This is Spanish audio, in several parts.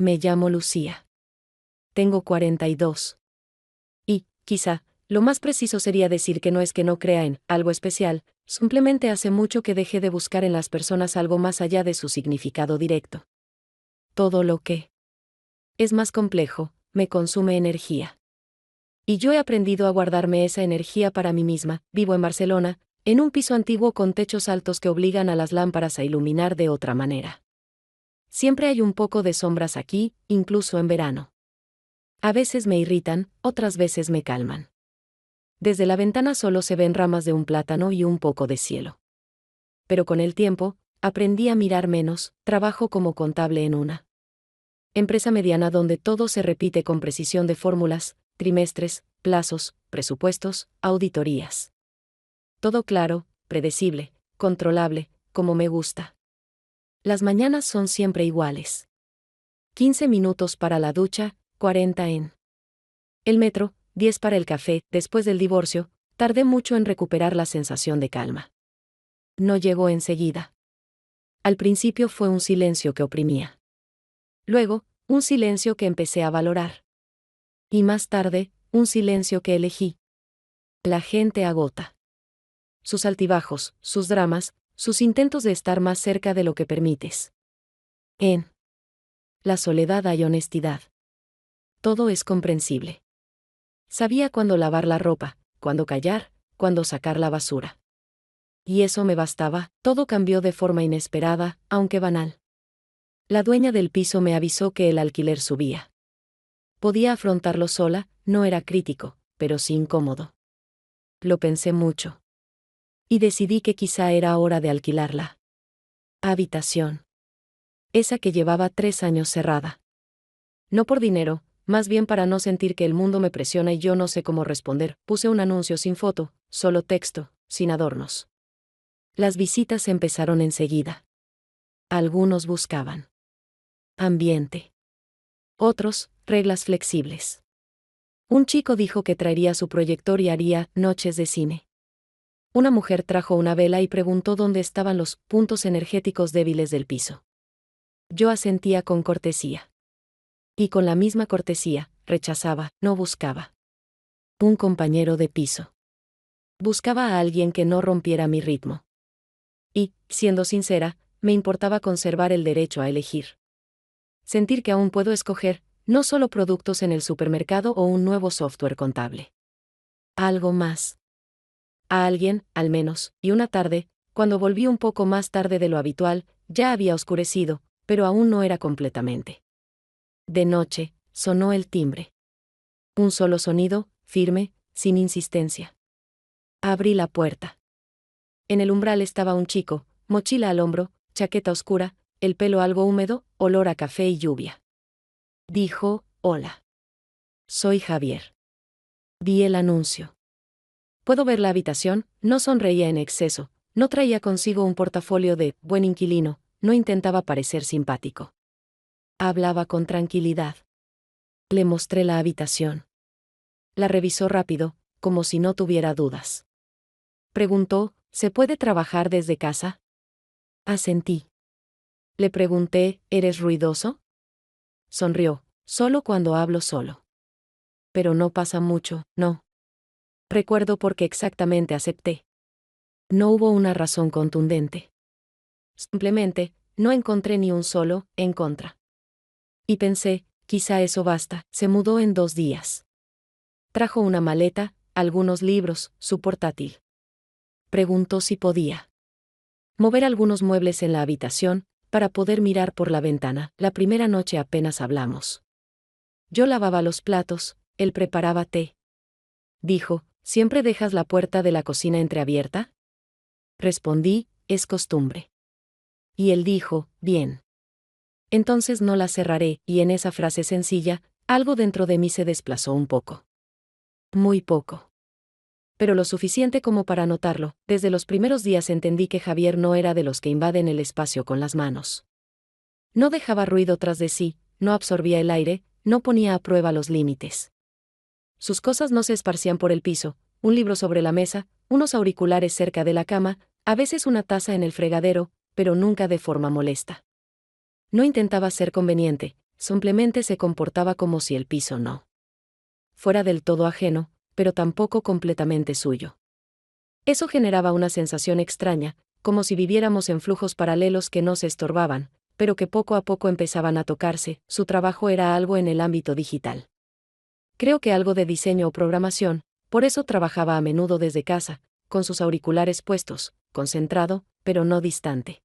Me llamo Lucía. Tengo 42. Y, quizá, lo más preciso sería decir que no es que no crea en algo especial, simplemente hace mucho que dejé de buscar en las personas algo más allá de su significado directo. Todo lo que es más complejo, me consume energía. Y yo he aprendido a guardarme esa energía para mí misma. Vivo en Barcelona, en un piso antiguo con techos altos que obligan a las lámparas a iluminar de otra manera. Siempre hay un poco de sombras aquí, incluso en verano. A veces me irritan, otras veces me calman. Desde la ventana solo se ven ramas de un plátano y un poco de cielo. Pero con el tiempo, aprendí a mirar menos. Trabajo como contable en una empresa mediana donde todo se repite con precisión de fórmulas, trimestres, plazos, presupuestos, auditorías. Todo claro, predecible, controlable, como me gusta. Las mañanas son siempre iguales. 15 minutos para la ducha, 40 en el metro, 10 para el café. Después del divorcio, tardé mucho en recuperar la sensación de calma. No llegó enseguida. Al principio fue un silencio que oprimía. Luego, un silencio que empecé a valorar. Y más tarde, un silencio que elegí. La gente agota. Sus altibajos, sus dramas, sus intentos de estar más cerca de lo que permites. En la soledad hay honestidad. Todo es comprensible. Sabía cuándo lavar la ropa, cuándo callar, cuándo sacar la basura. Y eso me bastaba. Todo cambió de forma inesperada, aunque banal. La dueña del piso me avisó que el alquiler subía. Podía afrontarlo sola, no era crítico, pero sí incómodo. Lo pensé mucho. Y decidí que quizá era hora de alquilar la habitación. Esa que llevaba 3 años cerrada. No por dinero, más bien para no sentir que el mundo me presiona y yo no sé cómo responder. Puse un anuncio sin foto, solo texto, sin adornos. Las visitas empezaron enseguida. Algunos buscaban ambiente. Otros, reglas flexibles. Un chico dijo que traería su proyector y haría noches de cine. Una mujer trajo una vela y preguntó dónde estaban los puntos energéticos débiles del piso. Yo asentía con cortesía. Y con la misma cortesía, rechazaba, no buscaba un compañero de piso. Buscaba a alguien que no rompiera mi ritmo. Y, siendo sincera, me importaba conservar el derecho a elegir. Sentir que aún puedo escoger, no solo productos en el supermercado o un nuevo software contable. Algo más. A alguien, al menos, y una tarde, cuando volví un poco más tarde de lo habitual, ya había oscurecido, pero aún no era completamente. De noche, sonó el timbre. Un solo sonido, firme, sin insistencia. Abrí la puerta. En el umbral estaba un chico, mochila al hombro, chaqueta oscura, el pelo algo húmedo, olor a café y lluvia. Dijo, hola. Soy Javier. Vi el anuncio. ¿Puedo ver la habitación? No sonreía en exceso, no traía consigo un portafolio de buen inquilino, no intentaba parecer simpático. Hablaba con tranquilidad. Le mostré la habitación. La revisó rápido, como si no tuviera dudas. Preguntó, ¿se puede trabajar desde casa? Asentí. Le pregunté, ¿eres ruidoso? Sonrió, solo cuando hablo solo. Pero no pasa mucho, no. Recuerdo por qué exactamente acepté. No hubo una razón contundente. Simplemente, no encontré ni un solo en contra. Y pensé, quizá eso basta. Se mudó en 2 días. Trajo una maleta, algunos libros, su portátil. Preguntó si podía mover algunos muebles en la habitación, para poder mirar por la ventana. La primera noche apenas hablamos. Yo lavaba los platos, él preparaba té. Dijo, ¿siempre dejas la puerta de la cocina entreabierta? Respondí, es costumbre. Y él dijo, bien. Entonces no la cerraré, y en esa frase sencilla, algo dentro de mí se desplazó un poco. Muy poco. Pero lo suficiente como para notarlo. Desde los primeros días entendí que Javier no era de los que invaden el espacio con las manos. No dejaba ruido tras de sí, no absorbía el aire, no ponía a prueba los límites. Sus cosas no se esparcían por el piso, un libro sobre la mesa, unos auriculares cerca de la cama, a veces una taza en el fregadero, pero nunca de forma molesta. No intentaba ser conveniente, simplemente se comportaba como si el piso no fuera del todo ajeno, pero tampoco completamente suyo. Eso generaba una sensación extraña, como si viviéramos en flujos paralelos que no se estorbaban, pero que poco a poco empezaban a tocarse. Su trabajo era algo en el ámbito digital. Creo que algo de diseño o programación, por eso trabajaba a menudo desde casa, con sus auriculares puestos, concentrado, pero no distante.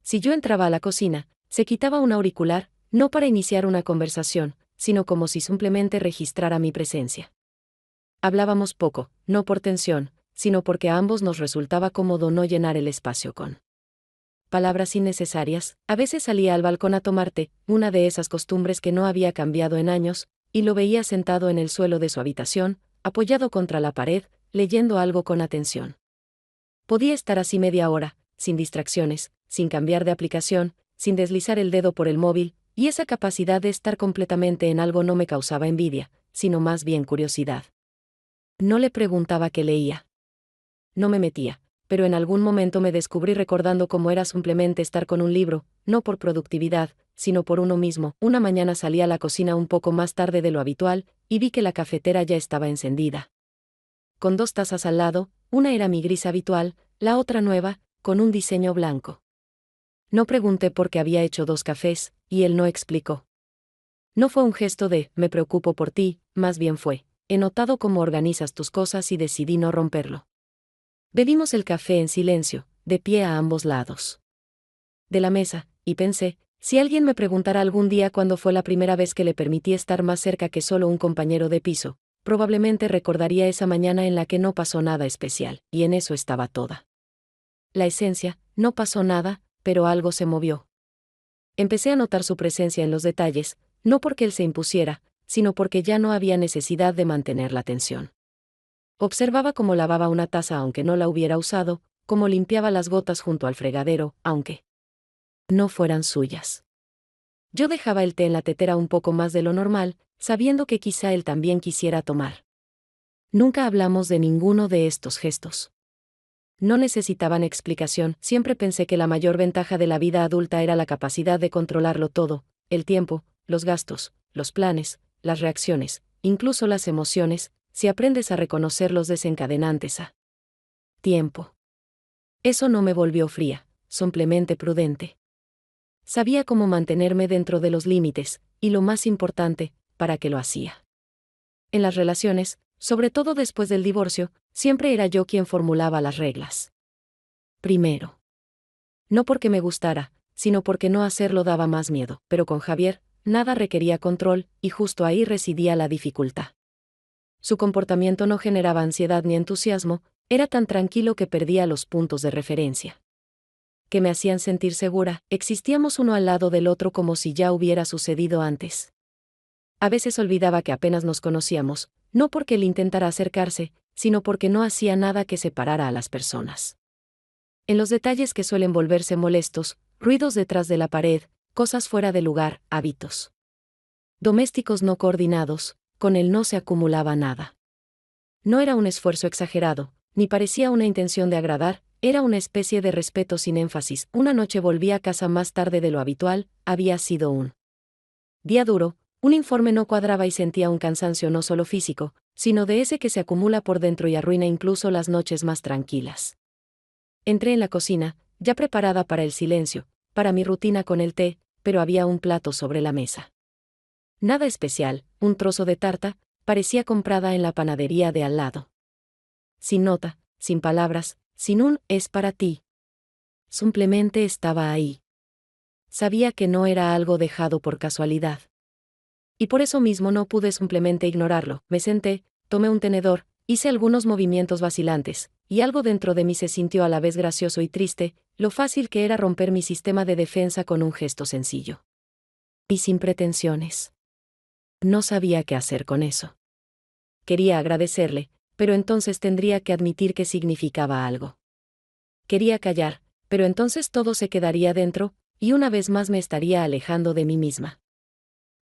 Si yo entraba a la cocina, se quitaba un auricular, no para iniciar una conversación, sino como si simplemente registrara mi presencia. Hablábamos poco, no por tensión, sino porque a ambos nos resultaba cómodo no llenar el espacio con palabras innecesarias. A veces salía al balcón a tomar té, una de esas costumbres que no había cambiado en años, y lo veía sentado en el suelo de su habitación, apoyado contra la pared, leyendo algo con atención. Podía estar así media hora, sin distracciones, sin cambiar de aplicación, sin deslizar el dedo por el móvil, y esa capacidad de estar completamente en algo no me causaba envidia, sino más bien curiosidad. No le preguntaba qué leía. No me metía, pero en algún momento me descubrí recordando cómo era simplemente estar con un libro, no por productividad, sino por uno mismo. Una mañana salí a la cocina un poco más tarde de lo habitual, y vi que la cafetera ya estaba encendida. Con 2 tazas al lado, una era mi gris habitual, la otra nueva, con un diseño blanco. No pregunté por qué había hecho 2 cafés, y él no explicó. No fue un gesto de, me preocupo por ti, más bien fue, he notado cómo organizas tus cosas y decidí no romperlo. Bebimos el café en silencio, de pie a ambos lados de la mesa, y pensé, si alguien me preguntara algún día cuándo fue la primera vez que le permití estar más cerca que solo un compañero de piso, probablemente recordaría esa mañana en la que no pasó nada especial, y en eso estaba toda la esencia. No pasó nada, pero algo se movió. Empecé a notar su presencia en los detalles, no porque él se impusiera, sino porque ya no había necesidad de mantener la tensión. Observaba cómo lavaba una taza aunque no la hubiera usado, cómo limpiaba las gotas junto al fregadero, aunque no fueran suyas. Yo dejaba el té en la tetera un poco más de lo normal, sabiendo que quizá él también quisiera tomar. Nunca hablamos de ninguno de estos gestos. No necesitaban explicación. Siempre pensé que la mayor ventaja de la vida adulta era la capacidad de controlarlo todo, el tiempo, los gastos, los planes, las reacciones, incluso las emociones, si aprendes a reconocer los desencadenantes a tiempo. Eso no me volvió fría, simplemente prudente. Sabía cómo mantenerme dentro de los límites, y lo más importante, para qué lo hacía. En las relaciones, sobre todo después del divorcio, siempre era yo quien formulaba las reglas. Primero. No porque me gustara, sino porque no hacerlo daba más miedo, pero con Javier, nada requería control, y justo ahí residía la dificultad. Su comportamiento no generaba ansiedad ni entusiasmo, era tan tranquilo que perdía los puntos de referencia que me hacían sentir segura. Existíamos uno al lado del otro como si ya hubiera sucedido antes. A veces olvidaba que apenas nos conocíamos, no porque él intentara acercarse, sino porque no hacía nada que separara a las personas. En los detalles que suelen volverse molestos, ruidos detrás de la pared, cosas fuera de lugar, hábitos domésticos no coordinados, con él no se acumulaba nada. No era un esfuerzo exagerado, ni parecía una intención de agradar, era una especie de respeto sin énfasis. Una noche volví a casa más tarde de lo habitual, había sido un día duro, un informe no cuadraba y sentía un cansancio no solo físico, sino de ese que se acumula por dentro y arruina incluso las noches más tranquilas. Entré en la cocina, ya preparada para el silencio, para mi rutina con el té, pero había un plato sobre la mesa. Nada especial, un trozo de tarta, parecía comprada en la panadería de al lado. Sin nota, sin palabras, sin un «es para ti». Simplemente estaba ahí. Sabía que no era algo dejado por casualidad. Y por eso mismo no pude simplemente ignorarlo. Me senté, tomé un tenedor, hice algunos movimientos vacilantes, y algo dentro de mí se sintió a la vez gracioso y triste, lo fácil que era romper mi sistema de defensa con un gesto sencillo. Y sin pretensiones. No sabía qué hacer con eso. Quería agradecerle, pero entonces tendría que admitir que significaba algo. Quería callar, pero entonces todo se quedaría dentro, y una vez más me estaría alejando de mí misma.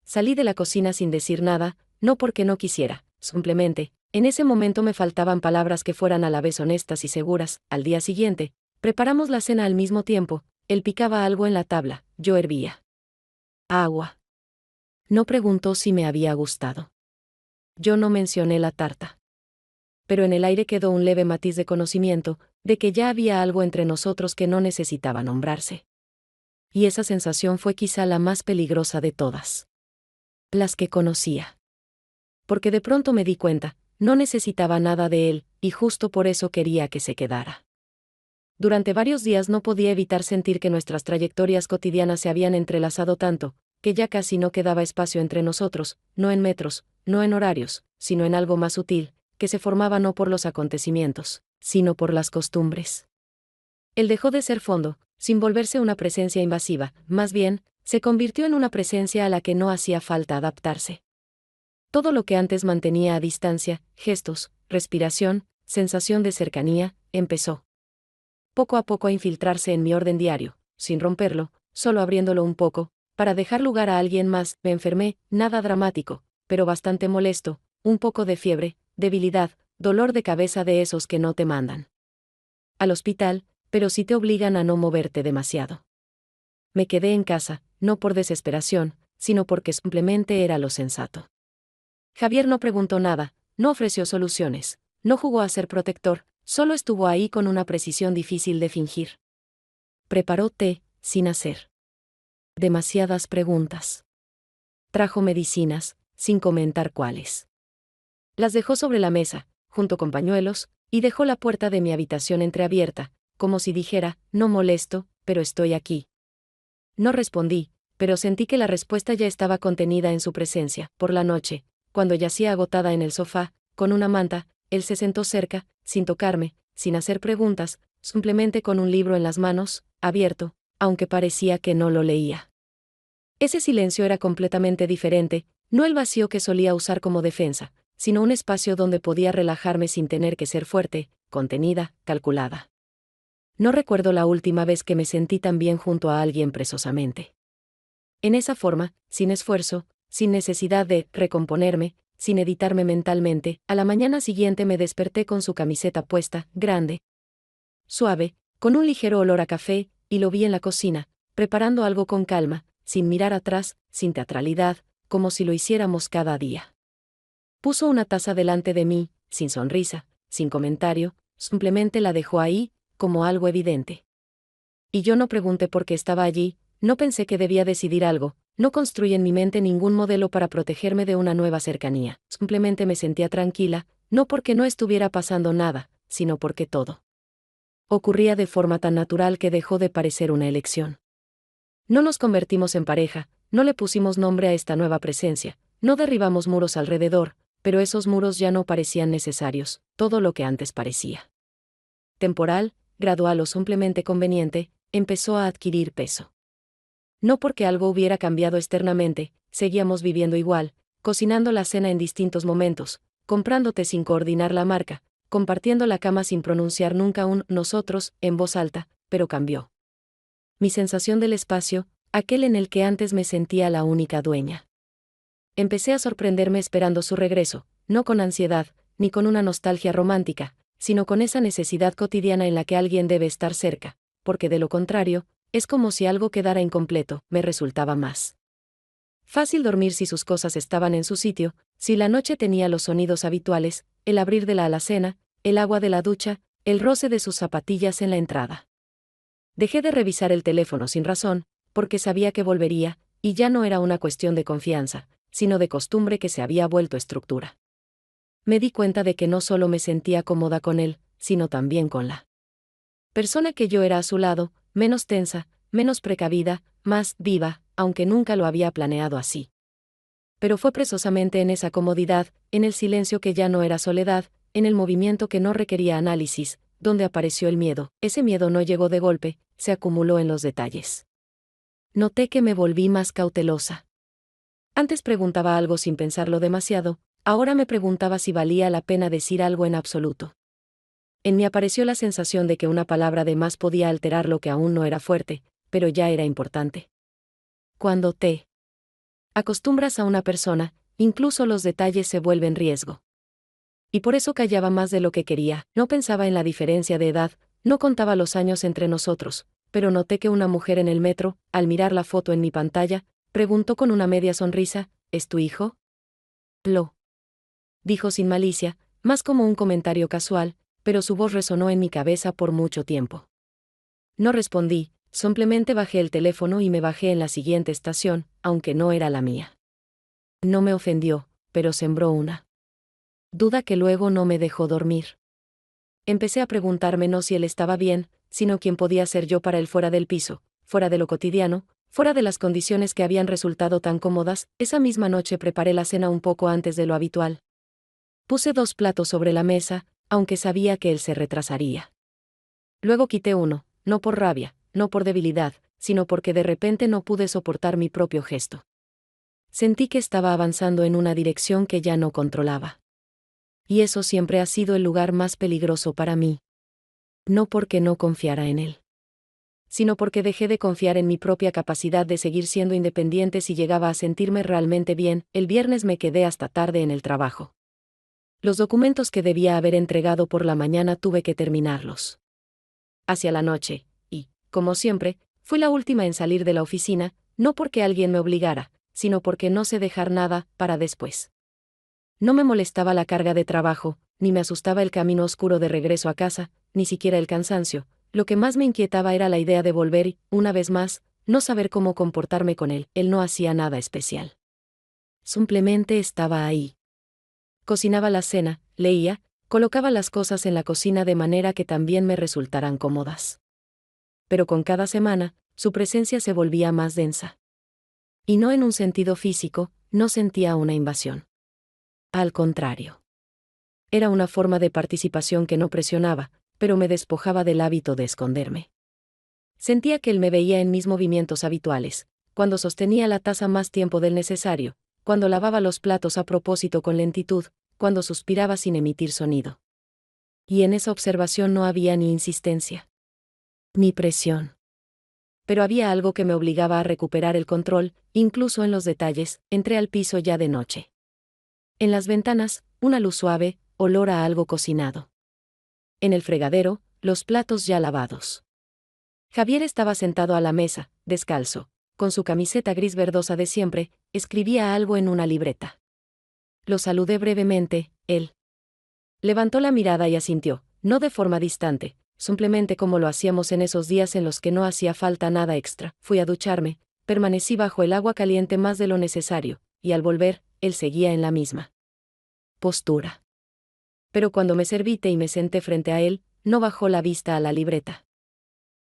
Salí de la cocina sin decir nada, no porque no quisiera, simplemente, en ese momento me faltaban palabras que fueran a la vez honestas y seguras. Al día siguiente, preparamos la cena al mismo tiempo, él picaba algo en la tabla, yo hervía agua. No preguntó si me había gustado. Yo no mencioné la tarta. Pero en el aire quedó un leve matiz de conocimiento, de que ya había algo entre nosotros que no necesitaba nombrarse. Y esa sensación fue quizá la más peligrosa de todas. Las que conocía. Porque de pronto me di cuenta, no necesitaba nada de él, y justo por eso quería que se quedara. Durante varios días no podía evitar sentir que nuestras trayectorias cotidianas se habían entrelazado tanto, que ya casi no quedaba espacio entre nosotros, no en metros, no en horarios, sino en algo más sutil, que se formaba no por los acontecimientos, sino por las costumbres. Él dejó de ser fondo, sin volverse una presencia invasiva, más bien, se convirtió en una presencia a la que no hacía falta adaptarse. Todo lo que antes mantenía a distancia, gestos, respiración, sensación de cercanía, empezó poco a poco a infiltrarse en mi orden diario, sin romperlo, solo abriéndolo un poco, para dejar lugar a alguien más. Me enfermé, nada dramático, pero bastante molesto, un poco de fiebre, debilidad, dolor de cabeza de esos que no te mandan al hospital, pero sí te obligan a no moverte demasiado. Me quedé en casa, no por desesperación, sino porque simplemente era lo sensato. Javier no preguntó nada, no ofreció soluciones, no jugó a ser protector, solo estuvo ahí con una precisión difícil de fingir. Preparó té, sin hacer demasiadas preguntas. Trajo medicinas, sin comentar cuáles. Las dejó sobre la mesa, junto con pañuelos, y dejó la puerta de mi habitación entreabierta, como si dijera, no molesto, pero estoy aquí. No respondí, pero sentí que la respuesta ya estaba contenida en su presencia. Por la noche, cuando yacía agotada en el sofá, con una manta, él se sentó cerca, sin tocarme, sin hacer preguntas, simplemente con un libro en las manos, abierto, aunque parecía que no lo leía. Ese silencio era completamente diferente, no el vacío que solía usar como defensa, sino un espacio donde podía relajarme sin tener que ser fuerte, contenida, calculada. No recuerdo la última vez que me sentí tan bien junto a alguien presosamente. En esa forma, sin esfuerzo, sin necesidad de recomponerme, sin editarme mentalmente, a la mañana siguiente me desperté con su camiseta puesta, grande, suave, con un ligero olor a café, y lo vi en la cocina, preparando algo con calma, sin mirar atrás, sin teatralidad, como si lo hiciéramos cada día. Puso una taza delante de mí, sin sonrisa, sin comentario, simplemente la dejó ahí, como algo evidente. Y yo no pregunté por qué estaba allí, no pensé que debía decidir algo, no construí en mi mente ningún modelo para protegerme de una nueva cercanía, simplemente me sentía tranquila, no porque no estuviera pasando nada, sino porque todo ocurría de forma tan natural que dejó de parecer una elección. No nos convertimos en pareja, no le pusimos nombre a esta nueva presencia, no derribamos muros alrededor, pero esos muros ya no parecían necesarios, todo lo que antes parecía temporal, gradual o simplemente conveniente, empezó a adquirir peso. No porque algo hubiera cambiado externamente, seguíamos viviendo igual, cocinando la cena en distintos momentos, comprándote sin coordinar la marca, compartiendo la cama sin pronunciar nunca un nosotros en voz alta, pero cambió. Mi sensación del espacio, aquel en el que antes me sentía la única dueña. Empecé a sorprenderme esperando su regreso, no con ansiedad, ni con una nostalgia romántica, sino con esa necesidad cotidiana en la que alguien debe estar cerca, porque de lo contrario, es como si algo quedara incompleto. Me resultaba más fácil dormir si sus cosas estaban en su sitio, si la noche tenía los sonidos habituales, el abrir de la alacena, el agua de la ducha, el roce de sus zapatillas en la entrada. Dejé de revisar el teléfono sin razón, porque sabía que volvería, y ya no era una cuestión de confianza, sino de costumbre que se había vuelto estructura. Me di cuenta de que no solo me sentía cómoda con él, sino también con la persona que yo era a su lado, menos tensa, menos precavida, más viva, aunque nunca lo había planeado así. Pero fue precisamente en esa comodidad, en el silencio que ya no era soledad, en el movimiento que no requería análisis, donde apareció el miedo. Ese miedo no llegó de golpe, se acumuló en los detalles. Noté que me volví más cautelosa. Antes preguntaba algo sin pensarlo demasiado, ahora me preguntaba si valía la pena decir algo en absoluto. En mí apareció la sensación de que una palabra de más podía alterar lo que aún no era fuerte, pero ya era importante. Cuando te acostumbras a una persona, incluso los detalles se vuelven riesgo. Y por eso callaba más de lo que quería, no pensaba en la diferencia de edad, no contaba los años entre nosotros, pero noté que una mujer en el metro, al mirar la foto en mi pantalla, preguntó con una media sonrisa, ¿es tu hijo? Lo dijo sin malicia, más como un comentario casual, pero su voz resonó en mi cabeza por mucho tiempo. No respondí, simplemente bajé el teléfono y me bajé en la siguiente estación, aunque no era la mía. No me ofendió, pero sembró una duda que luego no me dejó dormir. Empecé a preguntarme no si él estaba bien, sino quién podía ser yo para él fuera del piso, fuera de lo cotidiano, fuera de las condiciones que habían resultado tan cómodas. Esa misma noche preparé la cena un poco antes de lo habitual. Puse 2 platos sobre la mesa, aunque sabía que él se retrasaría. Luego quité uno, no por rabia, no por debilidad, sino porque de repente no pude soportar mi propio gesto. Sentí que estaba avanzando en una dirección que ya no controlaba. Y eso siempre ha sido el lugar más peligroso para mí. No porque no confiara en él, sino porque dejé de confiar en mi propia capacidad de seguir siendo independiente si llegaba a sentirme realmente bien. El viernes me quedé hasta tarde en el trabajo. Los documentos que debía haber entregado por la mañana tuve que terminarlos hacia la noche, y, como siempre, fui la última en salir de la oficina, no porque alguien me obligara, sino porque no sé dejar nada para después. No me molestaba la carga de trabajo, ni me asustaba el camino oscuro de regreso a casa, ni siquiera el cansancio. Lo que más me inquietaba era la idea de volver y, una vez más, no saber cómo comportarme con él. Él no hacía nada especial. Simplemente estaba ahí. Cocinaba la cena, leía, colocaba las cosas en la cocina de manera que también me resultaran cómodas. Pero con cada semana, su presencia se volvía más densa. Y no en un sentido físico, no sentía una invasión. Al contrario. Era una forma de participación que no presionaba, pero me despojaba del hábito de esconderme. Sentía que él me veía en mis movimientos habituales, cuando sostenía la taza más tiempo del necesario, cuando lavaba los platos a propósito con lentitud, cuando suspiraba sin emitir sonido. Y en esa observación no había ni insistencia, ni presión. Pero había algo que me obligaba a recuperar el control, incluso en los detalles. Entré al piso ya de noche. En las ventanas, una luz suave, olor a algo cocinado. En el fregadero, los platos ya lavados. Javier estaba sentado a la mesa, descalzo, con su camiseta gris verdosa de siempre, escribía algo en una libreta. Lo saludé brevemente. Él levantó la mirada y asintió, no de forma distante, simplemente como lo hacíamos en esos días en los que no hacía falta nada extra. Fui a ducharme, permanecí bajo el agua caliente más de lo necesario, y al volver, él seguía en la misma postura. Pero cuando me serví té y me senté frente a él, no bajó la vista a la libreta.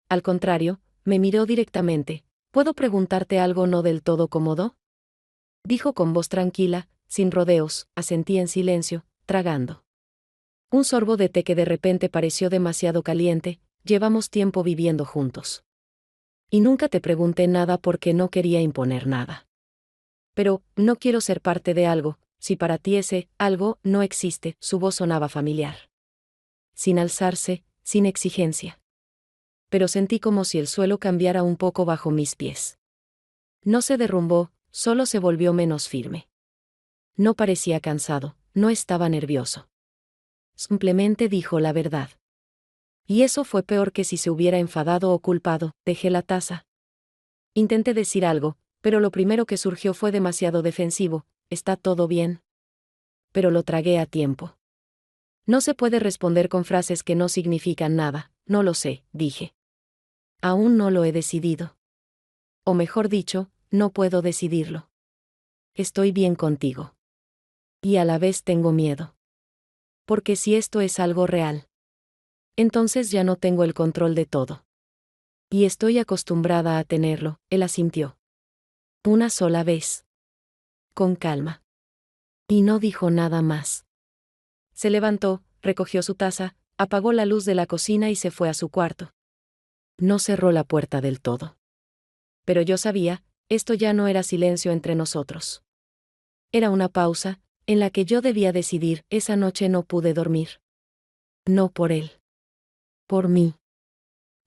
Al contrario, me miró directamente. ¿Puedo preguntarte algo no del todo cómodo? Dijo con voz tranquila, sin rodeos. Asentí en silencio, tragando un sorbo de té que de repente pareció demasiado caliente. Llevamos tiempo viviendo juntos. Y nunca te pregunté nada porque no quería imponer nada. Pero, no quiero ser parte de algo, si para ti ese algo no existe. Su voz sonaba familiar. Sin alzarse, sin exigencia. Pero sentí como si el suelo cambiara un poco bajo mis pies. No se derrumbó, solo se volvió menos firme. No parecía cansado, no estaba nervioso. Simplemente dijo la verdad. Y eso fue peor que si se hubiera enfadado o culpado. Dejé la taza. Intenté decir algo, pero lo primero que surgió fue demasiado defensivo. ¿Está todo bien? Pero lo tragué a tiempo. No se puede responder con frases que no significan nada. No lo sé, dije. Aún no lo he decidido. O mejor dicho, no puedo decidirlo. Estoy bien contigo. Y a la vez tengo miedo. Porque si esto es algo real, entonces ya no tengo el control de todo. Y estoy acostumbrada a tenerlo. Él asintió. Una sola vez. Con calma. Y no dijo nada más. Se levantó, recogió su taza, apagó la luz de la cocina y se fue a su cuarto. No cerró la puerta del todo. Pero yo sabía, esto ya no era silencio entre nosotros. Era una pausa, en la que yo debía decidir. Esa noche no pude dormir. No por él. Por mí.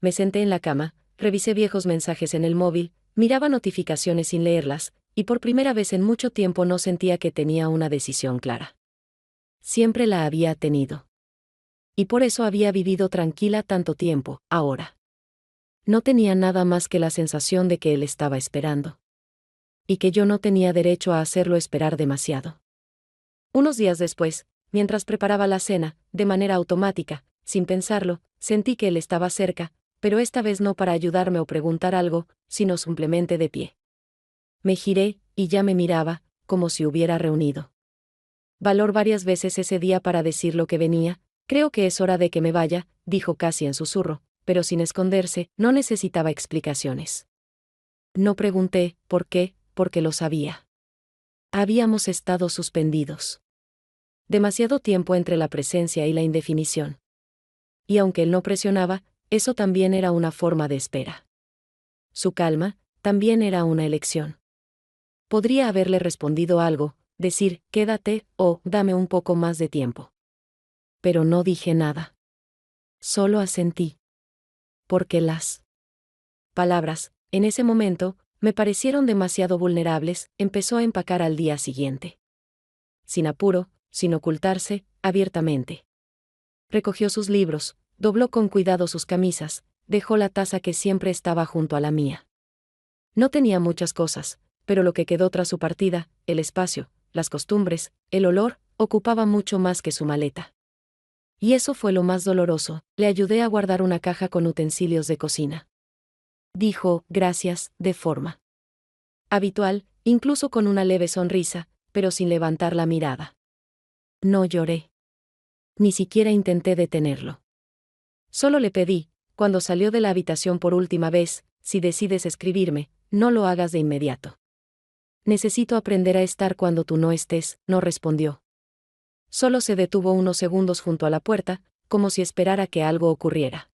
Me senté en la cama, revisé viejos mensajes en el móvil, miraba notificaciones sin leerlas, y por primera vez en mucho tiempo no sentía que tenía una decisión clara. Siempre la había tenido. Y por eso había vivido tranquila tanto tiempo. Ahora no tenía nada más que la sensación de que él estaba esperando. y que yo no tenía derecho a hacerlo esperar demasiado. Unos días después, mientras preparaba la cena, de manera automática, sin pensarlo, sentí que él estaba cerca, pero esta vez no para ayudarme o preguntar algo, sino simplemente de pie. Me giré, y ya me miraba, como si hubiera reunido valor varias veces ese día para decir lo que venía. Creo que es hora de que me vaya, dijo casi en susurro, pero sin esconderse, no necesitaba explicaciones. No pregunté, ¿por qué? Porque lo sabía. Habíamos estado suspendidos. Demasiado tiempo entre la presencia y la indefinición. Y aunque él no presionaba, eso también era una forma de espera. Su calma, también era una elección. Podría haberle respondido algo, decir, quédate, o dame un poco más de tiempo. Pero no dije nada. Solo asentí. Porque las palabras, en ese momento, me parecieron demasiado vulnerables. Empezó a empacar al día siguiente. Sin apuro, sin ocultarse, abiertamente. Recogió sus libros, dobló con cuidado sus camisas, dejó la taza que siempre estaba junto a la mía. No tenía muchas cosas, pero lo que quedó tras su partida, el espacio, las costumbres, el olor, ocupaba mucho más que su maleta. Y eso fue lo más doloroso. Le ayudé a guardar una caja con utensilios de cocina. Dijo, gracias, de forma habitual, incluso con una leve sonrisa, pero sin levantar la mirada. No lloré. Ni siquiera intenté detenerlo. Solo le pedí, cuando salió de la habitación por última vez, si decides escribirme, no lo hagas de inmediato. Necesito aprender a estar cuando tú no estés, no respondió. Solo se detuvo unos segundos junto a la puerta, como si esperara que algo ocurriera.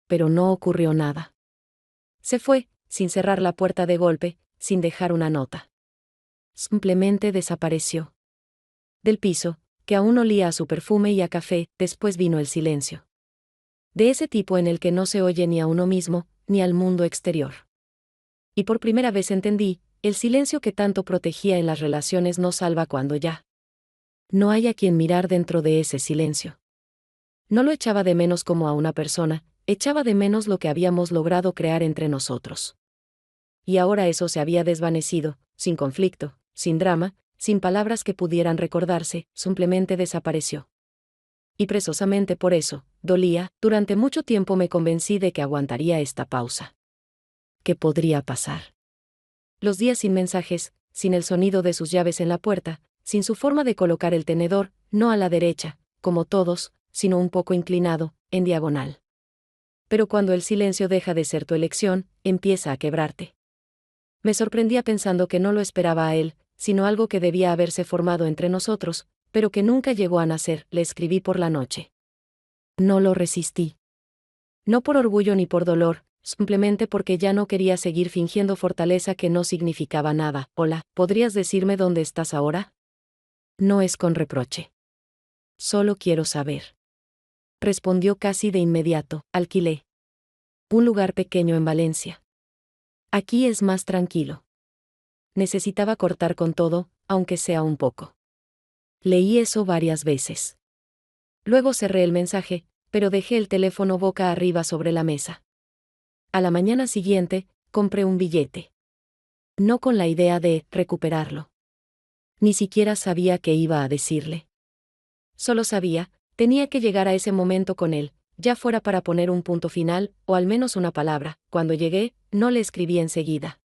Pero no ocurrió nada. Se fue, sin cerrar la puerta de golpe, sin dejar una nota. Simplemente desapareció. Del piso, que aún olía a su perfume y a café, después vino el silencio. De ese tipo en el que no se oye ni a uno mismo, ni al mundo exterior. Y por primera vez entendí, el silencio que tanto protegía en las relaciones no salva cuando ya no hay a quien mirar dentro de ese silencio. No lo echaba de menos como a una persona, echaba de menos lo que habíamos logrado crear entre nosotros. Y ahora eso se había desvanecido, sin conflicto, sin drama, sin palabras que pudieran recordarse, simplemente desapareció. Y precisamente por eso, dolía, durante mucho tiempo me convencí de que aguantaría esta pausa. ¿Qué podría pasar? Los días sin mensajes, sin el sonido de sus llaves en la puerta, sin su forma de colocar el tenedor, no a la derecha, como todos, sino un poco inclinado, en diagonal. Pero cuando el silencio deja de ser tu elección, empieza a quebrarte. Me sorprendía pensando que no lo esperaba a él, sino algo que debía haberse formado entre nosotros, pero que nunca llegó a nacer. Le escribí por la noche. No lo resistí. No por orgullo ni por dolor, simplemente porque ya no quería seguir fingiendo fortaleza que no significaba nada. Hola, ¿podrías decirme dónde estás ahora? No es con reproche. Solo quiero saber. Respondió casi de inmediato, alquilé un lugar pequeño en Valencia. Aquí es más tranquilo. Necesitaba cortar con todo, aunque sea un poco. Leí eso varias veces. Luego cerré el mensaje, pero dejé el teléfono boca arriba sobre la mesa. A la mañana siguiente, compré un billete. No con la idea de recuperarlo. Ni siquiera sabía qué iba a decirle. Solo sabía, tenía que llegar a ese momento con él, ya fuera para poner un punto final, o al menos una palabra. Cuando llegué, no le escribí enseguida.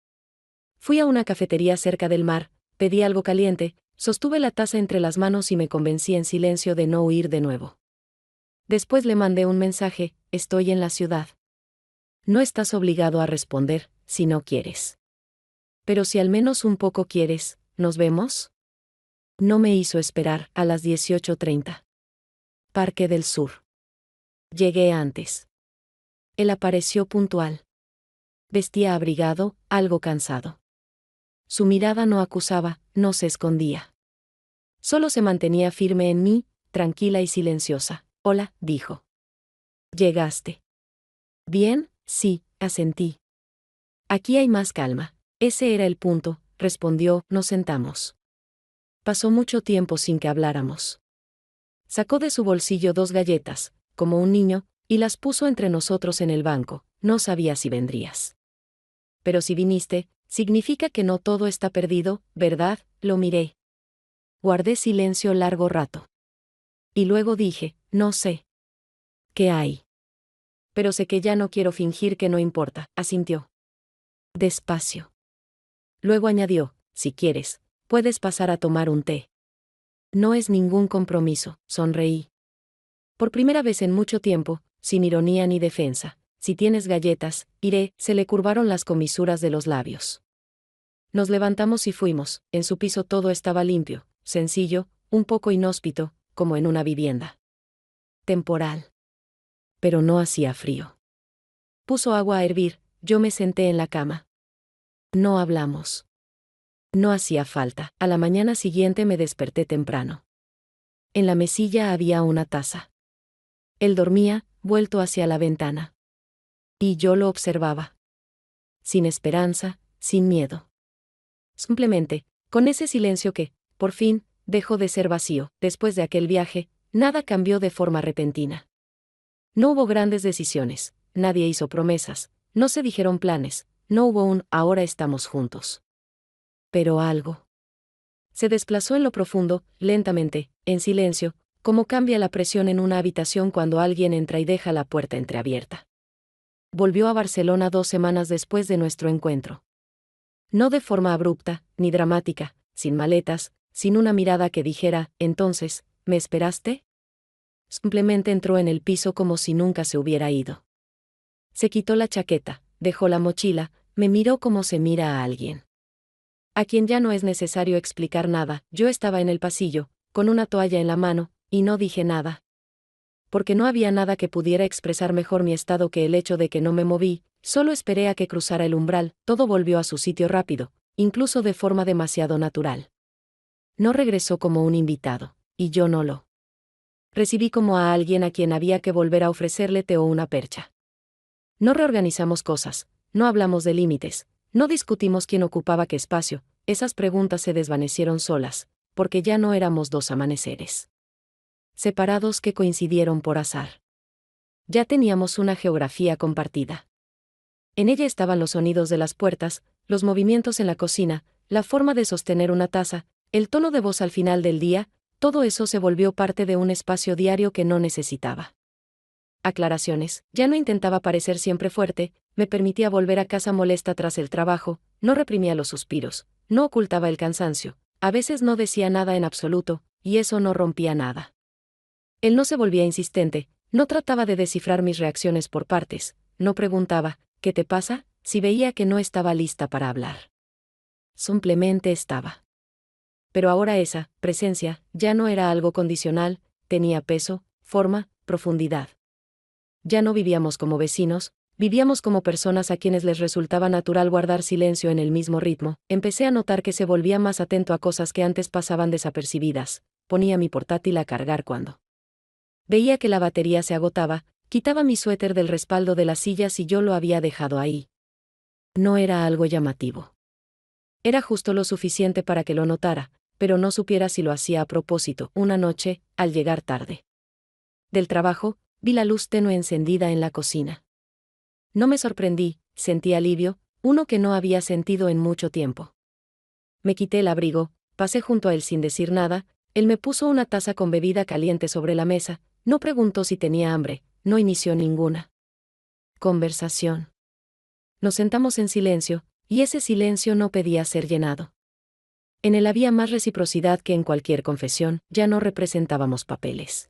Fui a una cafetería cerca del mar, pedí algo caliente, sostuve la taza entre las manos y me convencí en silencio de no huir de nuevo. Después le mandé un mensaje, estoy en la ciudad. No estás obligado a responder, si no quieres. Pero si al menos un poco quieres, ¿nos vemos? No me hizo esperar, a las 18:30. Parque del Sur. Llegué antes. Él apareció puntual. Vestía abrigado, algo cansado. Su mirada no acusaba, no se escondía. Solo se mantenía firme en mí, tranquila y silenciosa. Hola, dijo. ¿Llegaste? Bien, sí, asentí. Aquí hay más calma. Ese era el punto, respondió. Nos sentamos. Pasó mucho tiempo sin que habláramos. Sacó de su bolsillo 2 galletas, como un niño, y las puso entre nosotros en el banco. No sabía si vendrías. Pero si viniste, Significa que no todo está perdido, ¿verdad? Lo miré. Guardé silencio largo rato. Y luego dije, no sé. ¿Qué hay? Pero sé que ya no quiero fingir que no importa, asintió. Despacio. Luego añadió, si quieres, puedes pasar a tomar un té. No es ningún compromiso, sonreí. Por primera vez en mucho tiempo, sin ironía ni defensa. Si tienes galletas, iré, se le curvaron las comisuras de los labios. Nos levantamos y fuimos, en su piso todo estaba limpio, sencillo, un poco inhóspito, como en una vivienda. Temporal. Pero no hacía frío. Puso agua a hervir, yo me senté en la cama. No hablamos. No hacía falta, a la mañana siguiente me desperté temprano. En la mesilla había una taza. Él dormía, vuelto hacia la ventana. Y yo lo observaba. Sin esperanza, sin miedo. Simplemente, con ese silencio que, por fin, dejó de ser vacío. Después de aquel viaje, nada cambió de forma repentina. No hubo grandes decisiones, nadie hizo promesas, no se dijeron planes, no hubo un ahora estamos juntos. Pero algo se desplazó en lo profundo, lentamente, en silencio, como cambia la presión en una habitación cuando alguien entra y deja la puerta entreabierta. Volvió a Barcelona 2 semanas después de nuestro encuentro. No de forma abrupta, ni dramática, sin maletas, sin una mirada que dijera, entonces, ¿me esperaste? Simplemente entró en el piso como si nunca se hubiera ido. Se quitó la chaqueta, dejó la mochila, me miró como se mira a alguien a quien ya no es necesario explicar nada. Yo estaba en el pasillo, con una toalla en la mano, y no dije nada. Porque no había nada que pudiera expresar mejor mi estado que el hecho de que no me moví, solo esperé a que cruzara el umbral, todo volvió a su sitio rápido, incluso de forma demasiado natural. No regresó como un invitado, y yo no lo recibí como a alguien a quien había que volver a ofrecerle té o una percha. No reorganizamos cosas, no hablamos de límites, no discutimos quién ocupaba qué espacio, esas preguntas se desvanecieron solas, porque ya no éramos dos amaneceres separados que coincidieron por azar. Ya teníamos una geografía compartida. En ella estaban los sonidos de las puertas, los movimientos en la cocina, la forma de sostener una taza, el tono de voz al final del día, todo eso se volvió parte de un espacio diario que no necesitaba aclaraciones. Ya no intentaba parecer siempre fuerte, me permitía volver a casa molesta tras el trabajo, no reprimía los suspiros, no ocultaba el cansancio, a veces no decía nada en absoluto, y eso no rompía nada. Él no se volvía insistente, no trataba de descifrar mis reacciones por partes, no preguntaba, ¿qué te pasa?, si veía que no estaba lista para hablar. Simplemente estaba. Pero ahora esa presencia ya no era algo condicional, tenía peso, forma, profundidad. Ya no vivíamos como vecinos, vivíamos como personas a quienes les resultaba natural guardar silencio en el mismo ritmo. Empecé a notar que se volvía más atento a cosas que antes pasaban desapercibidas. Ponía mi portátil a cargar cuando veía que la batería se agotaba, quitaba mi suéter del respaldo de las sillas y yo lo había dejado ahí. No era algo llamativo. Era justo lo suficiente para que lo notara, pero no supiera si lo hacía a propósito. Una noche, al llegar tarde del trabajo, vi la luz tenue encendida en la cocina. No me sorprendí, sentí alivio, uno que no había sentido en mucho tiempo. Me quité el abrigo, pasé junto a él sin decir nada, él me puso una taza con bebida caliente sobre la mesa, no preguntó si tenía hambre, no inició ninguna conversación. Nos sentamos en silencio, y ese silencio no pedía ser llenado. En él había más reciprocidad que en cualquier confesión, ya no representábamos papeles.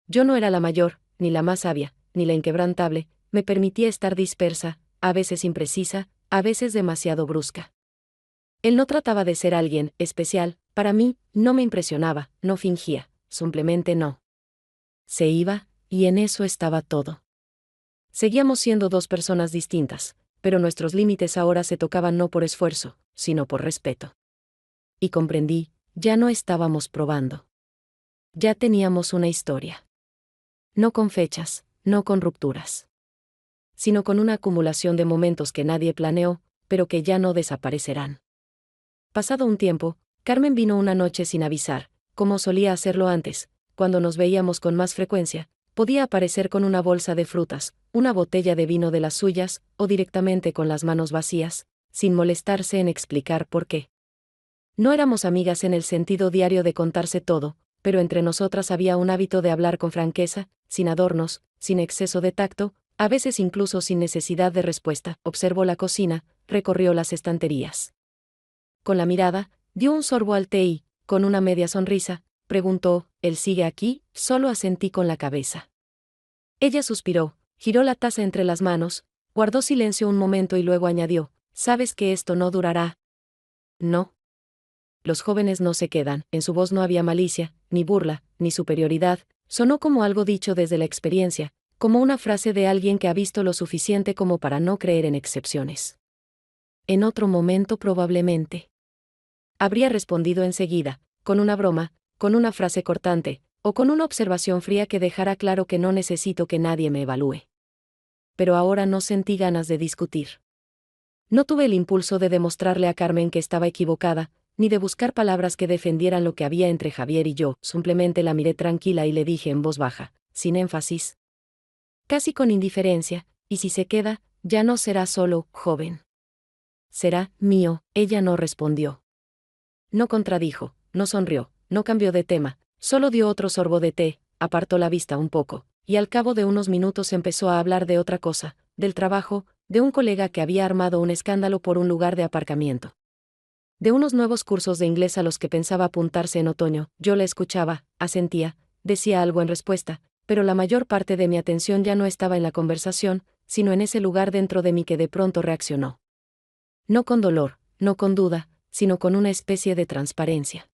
Yo no era la mayor, ni la más sabia, ni la inquebrantable, me permitía estar dispersa, a veces imprecisa, a veces demasiado brusca. Él no trataba de ser alguien especial, para mí, no me impresionaba, no fingía, simplemente no. Se iba, y en eso estaba todo. Seguíamos siendo dos personas distintas, pero nuestros límites ahora se tocaban no por esfuerzo, sino por respeto. Y comprendí, ya no estábamos probando. Ya teníamos una historia. No con fechas, no con rupturas, sino con una acumulación de momentos que nadie planeó, pero que ya no desaparecerán. Pasado un tiempo, Carmen vino una noche sin avisar, como solía hacerlo antes, cuando nos veíamos con más frecuencia, podía aparecer con una bolsa de frutas, una botella de vino de las suyas, o directamente con las manos vacías, sin molestarse en explicar por qué. No éramos amigas en el sentido diario de contarse todo, pero entre nosotras había un hábito de hablar con franqueza, sin adornos, sin exceso de tacto, a veces incluso sin necesidad de respuesta. Observó la cocina, recorrió las estanterías. Con la mirada, dio un sorbo al té y, con una media sonrisa, preguntó, ¿él sigue aquí? Solo asentí con la cabeza. Ella suspiró, giró la taza entre las manos, guardó silencio un momento y luego añadió, ¿sabes que esto no durará? No. Los jóvenes no se quedan. En su voz no había malicia, ni burla, ni superioridad, sonó como algo dicho desde la experiencia, como una frase de alguien que ha visto lo suficiente como para no creer en excepciones. En otro momento probablemente habría respondido enseguida, con una broma, con una frase cortante, o con una observación fría que dejara claro que no necesito que nadie me evalúe. Pero ahora no sentí ganas de discutir. No tuve el impulso de demostrarle a Carmen que estaba equivocada, ni de buscar palabras que defendieran lo que había entre Javier y yo. Simplemente la miré tranquila y le dije en voz baja, sin énfasis, casi con indiferencia, y si se queda, ya no será solo joven. Será mío. Ella no respondió. No contradijo, no sonrió, no cambió de tema, solo dio otro sorbo de té, apartó la vista un poco, y al cabo de unos minutos empezó a hablar de otra cosa, del trabajo, de un colega que había armado un escándalo por un lugar de aparcamiento, de unos nuevos cursos de inglés a los que pensaba apuntarse en otoño. Yo la escuchaba, asentía, decía algo en respuesta, pero la mayor parte de mi atención ya no estaba en la conversación, sino en ese lugar dentro de mí que de pronto reaccionó. No con dolor, no con duda, sino con una especie de transparencia.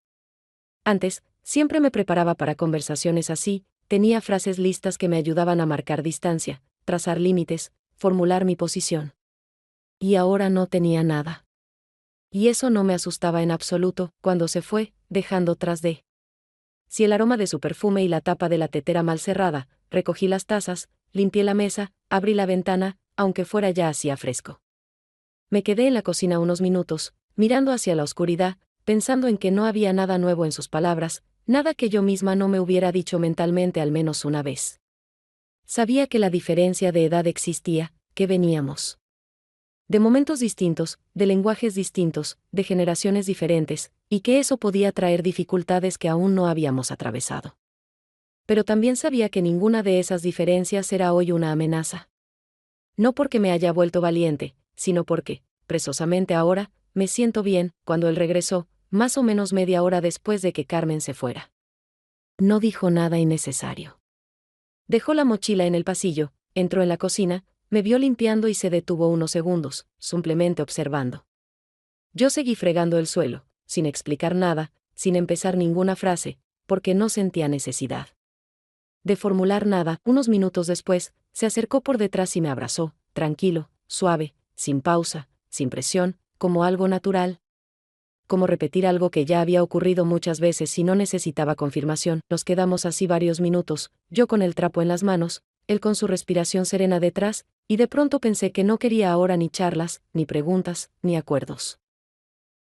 Antes, siempre me preparaba para conversaciones así, tenía frases listas que me ayudaban a marcar distancia, trazar límites, formular mi posición. Y ahora no tenía nada. Y eso no me asustaba en absoluto. Cuando se fue, dejando tras de sí el aroma de su perfume y la tapa de la tetera mal cerrada, recogí las tazas, limpié la mesa, abrí la ventana, aunque fuera ya hacía fresco. Me quedé en la cocina unos minutos, mirando hacia la oscuridad, pensando en que no había nada nuevo en sus palabras, nada que yo misma no me hubiera dicho mentalmente al menos una vez. Sabía que la diferencia de edad existía, que veníamos de momentos distintos, de lenguajes distintos, de generaciones diferentes, y que eso podía traer dificultades que aún no habíamos atravesado. Pero también sabía que ninguna de esas diferencias era hoy una amenaza. No porque me haya vuelto valiente, sino porque, precisamente ahora, me siento bien. Cuando él regresó, más o menos media hora después de que Carmen se fuera. No dijo nada innecesario. Dejó la mochila en el pasillo, entró en la cocina, me vio limpiando y se detuvo unos segundos, simplemente observando. Yo seguí fregando el suelo, sin explicar nada, sin empezar ninguna frase, porque no sentía necesidad de formular nada. Unos minutos después, se acercó por detrás y me abrazó, tranquilo, suave, sin pausa, sin presión, como algo natural. Como repetir algo que ya había ocurrido muchas veces y no necesitaba confirmación. Nos quedamos así varios minutos, yo con el trapo en las manos, él con su respiración serena detrás, y de pronto pensé que no quería ahora ni charlas, ni preguntas, ni acuerdos.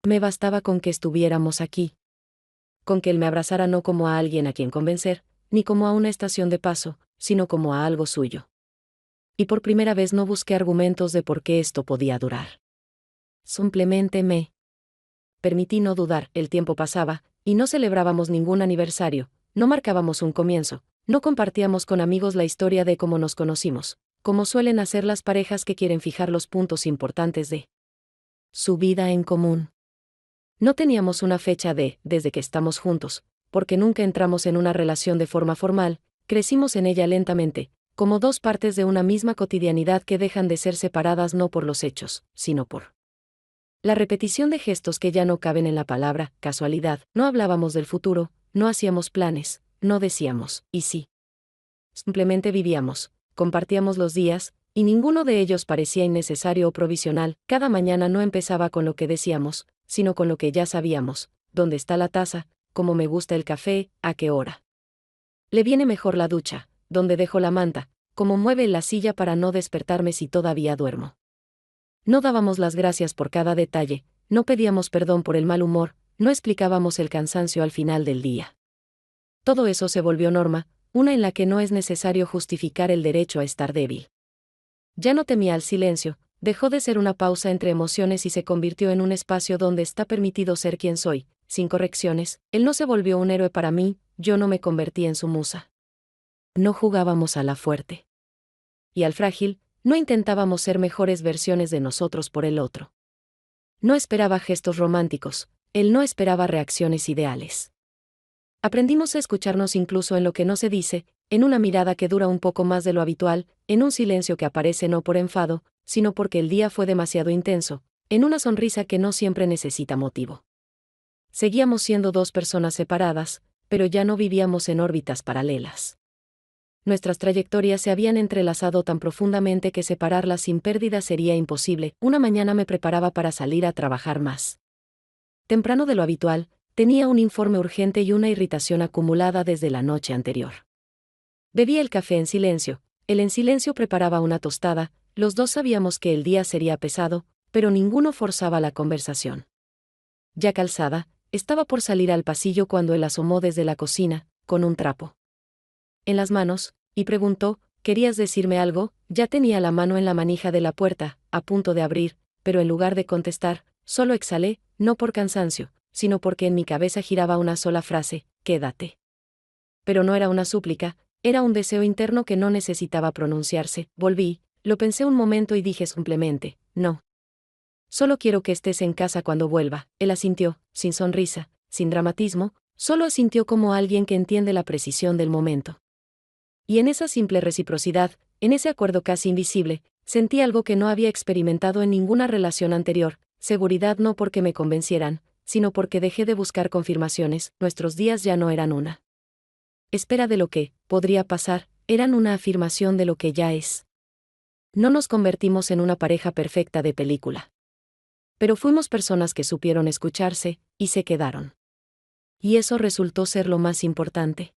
Me bastaba con que estuviéramos aquí. Con que él me abrazara no como a alguien a quien convencer, ni como a una estación de paso, sino como a algo suyo. Y por primera vez no busqué argumentos de por qué esto podía durar. Simplemente me permití no dudar. El tiempo pasaba, y no celebrábamos ningún aniversario, no marcábamos un comienzo, no compartíamos con amigos la historia de cómo nos conocimos, como suelen hacer las parejas que quieren fijar los puntos importantes de su vida en común. No teníamos una fecha desde que estamos juntos, porque nunca entramos en una relación de forma formal, crecimos en ella lentamente, como dos partes de una misma cotidianidad que dejan de ser separadas no por los hechos, sino por la repetición de gestos que ya no caben en la palabra casualidad. No hablábamos del futuro, no hacíamos planes, no decíamos, ¿y sí? Simplemente vivíamos, compartíamos los días, y ninguno de ellos parecía innecesario o provisional. Cada mañana no empezaba con lo que decíamos, sino con lo que ya sabíamos: dónde está la taza, cómo me gusta el café, a qué hora le viene mejor la ducha, dónde dejo la manta, cómo mueve la silla para no despertarme si todavía duermo. No dábamos las gracias por cada detalle, no pedíamos perdón por el mal humor, no explicábamos el cansancio al final del día. Todo eso se volvió norma, una en la que no es necesario justificar el derecho a estar débil. Ya no temía al silencio, Dejó de ser una pausa entre emociones y se convirtió en un espacio donde está permitido ser quien soy, sin correcciones. Él no se volvió un héroe para mí, yo no me convertí en su musa. No jugábamos a la fuerte y al frágil, no intentábamos ser mejores versiones de nosotros por el otro. No esperaba gestos románticos, él no esperaba reacciones ideales. Aprendimos a escucharnos incluso en lo que no se dice, en una mirada que dura un poco más de lo habitual, en un silencio que aparece no por enfado, sino porque el día fue demasiado intenso, en una sonrisa que no siempre necesita motivo. Seguíamos siendo dos personas separadas, pero ya no vivíamos en órbitas paralelas. Nuestras trayectorias se habían entrelazado tan profundamente que separarlas sin pérdida sería imposible. Una mañana me preparaba para salir a trabajar más temprano de lo habitual, tenía un informe urgente y una irritación acumulada desde la noche anterior. Bebía el café en silencio, él en silencio preparaba una tostada, los dos sabíamos que el día sería pesado, pero ninguno forzaba la conversación. Ya calzada, estaba por salir al pasillo cuando él asomó desde la cocina, con un trapo en las manos, y preguntó, ¿querías decirme algo? Ya tenía la mano en la manija de la puerta, a punto de abrir, pero en lugar de contestar, solo exhalé, no por cansancio, sino porque en mi cabeza giraba una sola frase, quédate. Pero no era una súplica, era un deseo interno que no necesitaba pronunciarse. Volví, lo pensé un momento y dije simplemente, no. Solo quiero que estés en casa cuando vuelva. Él asintió, sin sonrisa, sin dramatismo, solo asintió como alguien que entiende la precisión del momento. Y en esa simple reciprocidad, en ese acuerdo casi invisible, sentí algo que no había experimentado en ninguna relación anterior, seguridad no porque me convencieran, sino porque dejé de buscar confirmaciones. Nuestros días ya no eran una espera de lo que podría pasar, eran una afirmación de lo que ya es. No nos convertimos en una pareja perfecta de película. Pero fuimos personas que supieron escucharse, y se quedaron. Y eso resultó ser lo más importante.